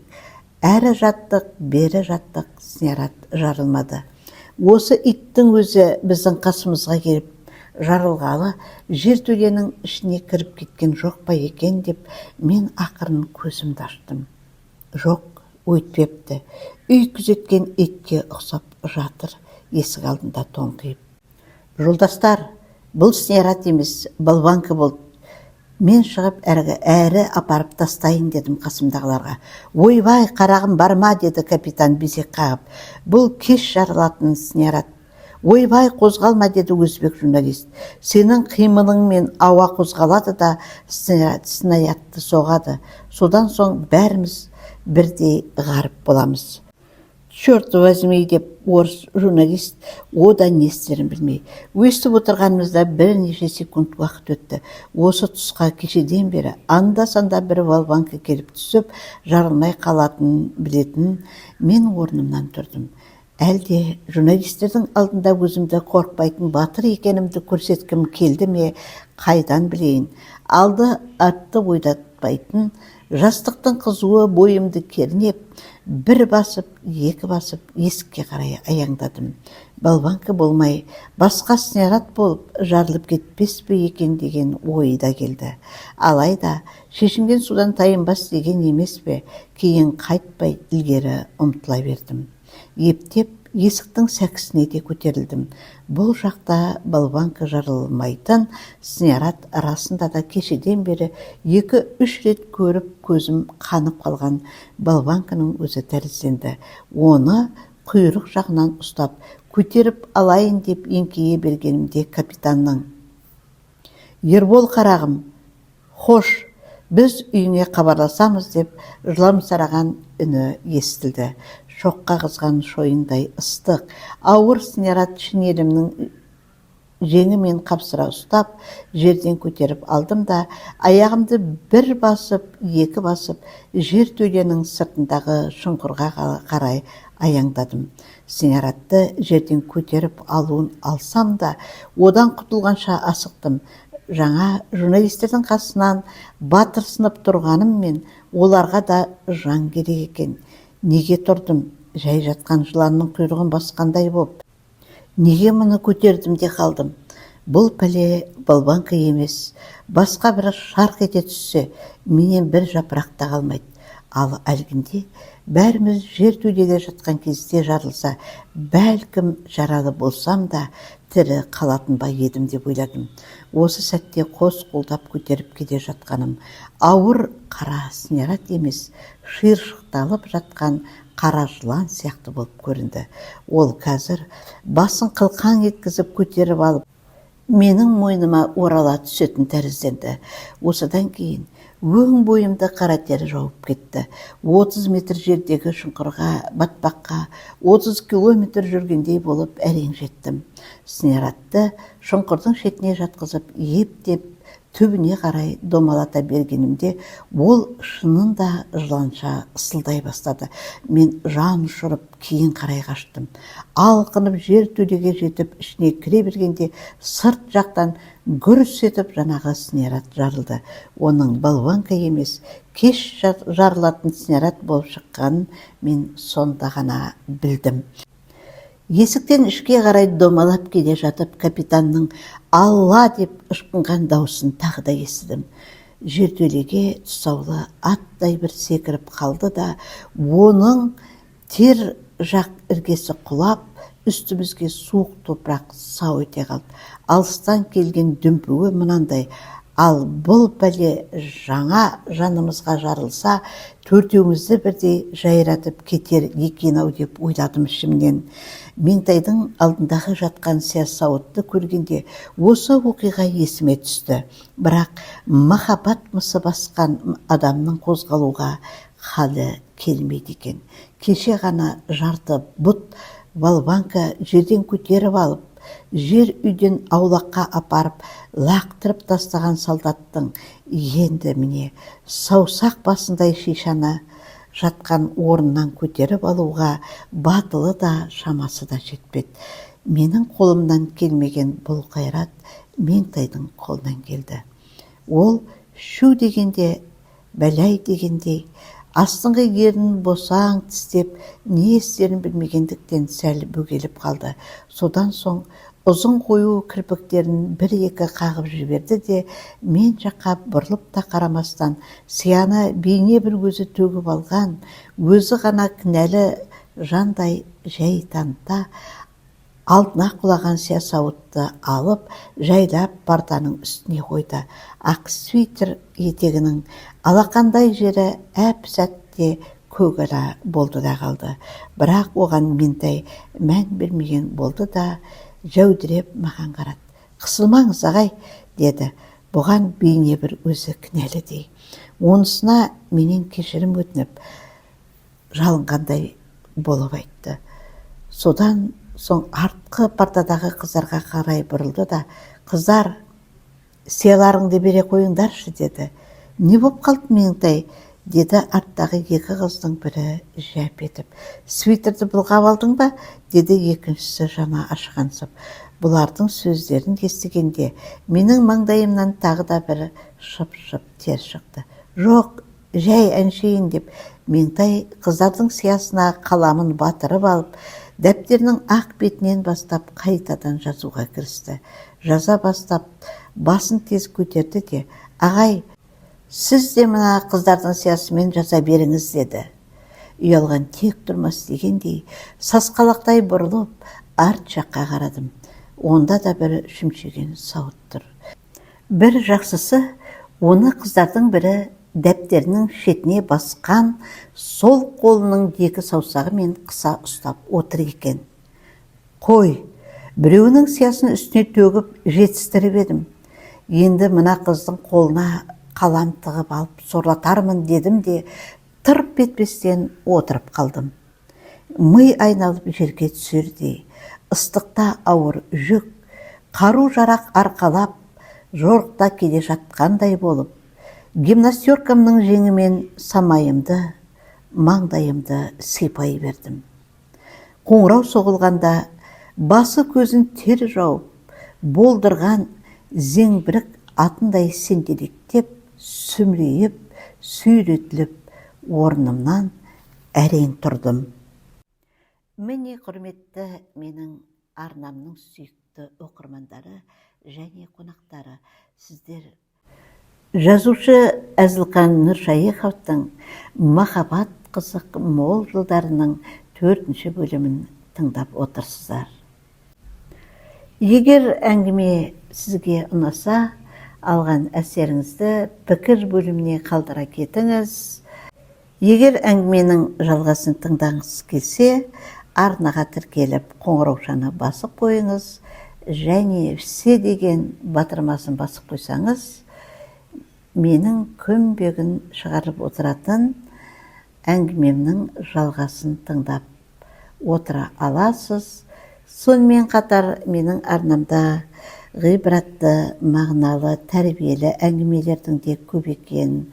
Әрі жаттық, бері жаттық, снаряд жарылмады. Осы иттің өзі біздің қасымызға келіп, жарылғалы жертөленің ішіне кіріп кеткен жоқ па екен деп, мен ақырын көзімді аштым. Жоқ, өйтпепті. Үй күзеткен итке ұқсап жатыр, есік алдында тоңқиып. Жолдастар, бұл снаряд емес, болванка болды. Мен шығып әрі апарып тастайын дедім қасымдағыларға. Ойбай, қарағым барма, деді капитан безек қағып. Бұл кеш жарылатын снаряд. Ойбай, қозғалма, деді өзбек журналист. Сенің қимылыңмен ауа қозғалады да снарядты соғады. Содан соң бәріміз бірдей ғарып боламыз. Черт возьми, деп орыс журналист одан не істерін білмей. Өстіп отырғанымызда бірнеше секунд уақыт өтті. Осы тұсқа кешеден бері анда-санда бір болванка келіп түсіп, жарылмай қалатынын білетін, мен орнымнан тұрдым. Әлде журналистердің алдында өзімді қорықпайтын батыр екенімді көрсеткім келді ме, қайдан білейін. Алды артты ойдатпайтын, жастықтың қызуы бойымды кернеп, бір басып, екі басып, есікке қарай аяңдадым. Болванка болмай, басқа снаряд болып, жарылып кетпес пе екен деген ой да келді. Алайда, шешінген судан тайынбас деген емес пе, кейін қайтпай ілгері ұмтыла бердім. Ептеп, есіктің сәкісіне де көтерілдім. Бұл жақта болванка жарылмайтын снаряд арасында да кешеден бері 2-3 рет көріп көзім қанып қалған болванканың өзі тәрізденді. Оны құйрық жағынан ұстап, көтеріп алайын деп еңкейе бергенімде капитанның: Ербол қарағым, хош, біз үйіңе хабарласамыз деп жыламсыраған үні естілді. Шоққа қызған шойындай ыстық, ауыр снаряд шинелімнің жеңімен қапсыра ұстап, жерден көтеріп алдым да, аяғымды бір басып, екі басып, жертөленің сыртындағы шұңқырға қарай аяңдадым. Снарядты жерден көтеріп алуын алсам да, одан құтылғанша асықтым. Жаңа журналистердің қасынан батырсынып тұрғаныммен, оларға да жан керек екен. Неге тұрдым? Жай жатқан жыланның құйрығын басқандай боп. Неге мұны көтердім де қалдым? Бұл пәле болванка емес. Басқа бір шарқ ете түссе, менен бір жапырақ та қалмайды. Ал әлгінде бәріміз жертөледе жатқан кезде жарылса, бәлкім жаралы болсам да, тірі қалатын ба едім деп ойладым. Осы сәтте қос қолдап көтеріп келе жатқаным ауыр қара снаряд емес, шиыршықталып жатқан қара жылан сияқты болып көрінді. Ол қазір басын қылқан еткізіп көтеріп алып, менің мойныма орала түсетін тәрізденді. Осыдан кейін өң бойымды қара тері жауып кетті. 30 метр жердегі шұңқырға батпаққа 30 километр жүргендей болып әрең жеттім. Снарядты шұңқырдың шетіне жатқызып, ептеп түбіне қарай домалата бергенімде, ол шынында жыланша ысылдай бастады. Мен жан ұшырып кейін қарай қаштым. Алқынып жер төбеге жетіп, ішіне кіре бергенде сырт жақтан гүрс етіп жаңағы снаряд жарылды. Оның болванка емес, кеш жарылатын снаряд болып шыққанын мен сонда ғана білдім. Есіктен ішке қарай домалап келе жатып, капитанның «Алла» деп ышқынған даусын тағы да естідім. Жертөлеге тұсаулы аттай бір секіріп қалды да, оның тер жақ іргесі құлап, үстімізге суық топырақ сау ете қалды. Алыстан келген дүмпуі мынандай: ал бұл пәле жаңа жанымызға жарылса, төртеумізді бірдей жайратып кетер екен-ау деп ойладым ішімнен. Меңтайдың алдындағы жатқан сиясауытты көргенде осы оқиға есіме түсті. Бірақ махаббат мысы басқан адамның қозғалуға халі келмейді екен. Кеше ғана жарты бұт болванка жерден көтеріп алып, жер үйден аулаққа апарып, лақтырып тастаған солдаттың енді міне саусақ басындай шишаны жатқан орнынан көтеріп алуға батылы да шамасы да жетпеді. Менің қолымнан келмеген бұл қайрат Меңтайдың қолынан келді. Ол шу дегенде, бәләй дегендей, астыңғы ернін босаң тістеп, не істерін білмегендіктен сәл бөгеліп қалды. Содан соң ұзын қою кірпіктерін бір-екі қағып жіберді де, мен жаққа бұрылып та қарамастан, сияны бейне бір көзі төгіп алған, өзі ғана кінәлі жандай жай таныта, алдына құлаған сиясауытты алып, жайлап партаның үстіне қойды. Ақ свитер етегінің алақандай жері әп-сәтте көгала болды да қалды. Бірақ оған Ментай мән бермеген болды да, жәудіреп маған қарады. «Қысылмаңыз, ағай», деді. Бұған бейне бір өзі кінәлідей. Онысына менен кешірім өтініп, жалынғандай болып айтты. Содан соң артқы партадағы қыздарға қарай бұрылды да: «Қыздар, сияларыңды бере қойыңдаршы», деді. «Не боп қалды, Меңтай?» деді арттағы екі қыздың бірі жәп етіп. «Свитерді былғап алдың ба?» деді екіншісі жана ашығансып. Бұлардың сөздерін естігенде менің маңдайымнан тағы да бір шып-шып тер шықты. «Жоқ, жәй әншейін», деп Меңтай қыздардың сиясына қаламын батырып алып, дәптерінің ақ бетінен бастап қайтадан жазуға кірісті. Жаза бастап басын тез көтерді де: «Ағай, сіз де мына қыздардың сиясымен жаза беріңіз», деді. Ұялған тек тұрмас дегендей, сасқалақтай бұрылып, арт жаққа қарадым. Онда да бір шүмшеген сауыт тұр. Бір жақсысы, оны қыздардың бірі дәптерінің шетіне басқан сол қолының екі саусағымен қыса ұстап отыр екен. «Қой, біреуінің сиясын үстіне төгіп жетістіріп едім. Енді мына қыздың қолына қалам тығып алып сорлатармын», дедім де, тырп етпестен отырып қалдым. Ми айналып жерге түсердей, ыстықта ауыр жүк, қару жарақ арқалап, жорықта келе жатқандай болып, гимнастеркамның жеңімен самайымды, маңдайымды сипай бердім. Қоңырау соғылғанда басы көзін тер жауып, болдырған зеңбірік атындай сенделектеп, сүмірейіп, сүйретіліп, орнымнан әрең тұрдым. Міне, құрметті менің арнамның сүйікті оқырмандары және қонақтары, сіздер жазушы Әзілқан Нұршайықовтың «Махаббат қызық мол жылдарының» 4-ші бөлімін тыңдап отырсыздар. Егер әңгіме сізге ұнаса, алған әсеріңізді пікір бөліміне қалдыра кетіңіз. Егер әңгіменің жалғасын тыңдағыңыз келсе, арнаға тіркеліп қоңыраушаны басып қойыңыз, және все деген батырмасын басып қойсаңыз, менің күнбе-күн шығарып отыратын әңгімемнің жалғасын тыңдап отыра аласыз. Сонымен қатар менің арнамда ғибратты, мағыналы, тәрбиелі әңгімелердің де көп екенін,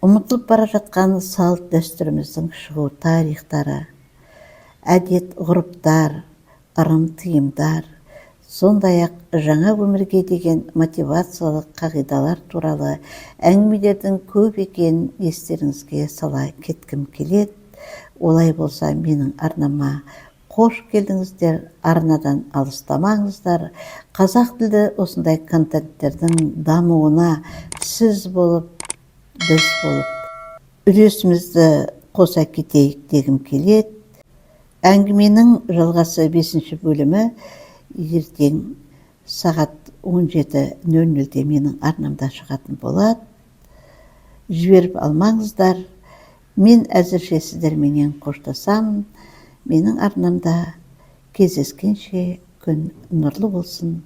ұмытылып бара жатқан салт дәстүріміздің шығу тарихтары, әдет ғұрыптар, ырым-тыйымдар, сондай-ақ жаңа өмірге деген мотивациялық қағидалар туралы әңгімелердің көп екенін естеріңізге сала кеткім келеді. Олай болса, менің арнама қош келдіңіздер, арнадан алыстамаңыздар. Қазақ тілді осындай контенттердің дамуына сіз болып, біз болып, үлесімізді қоса кетейік дегім келеді. Әңгіменің жалғасы 5-ші бөлімі ертең сағат 17:00-де менің арнамда шығатын болады. Жіберіп алмаңыздар. Мен әзірше сіздерменен қоштасамын. Менің арнамда кездескенше күн нұрлы болсын.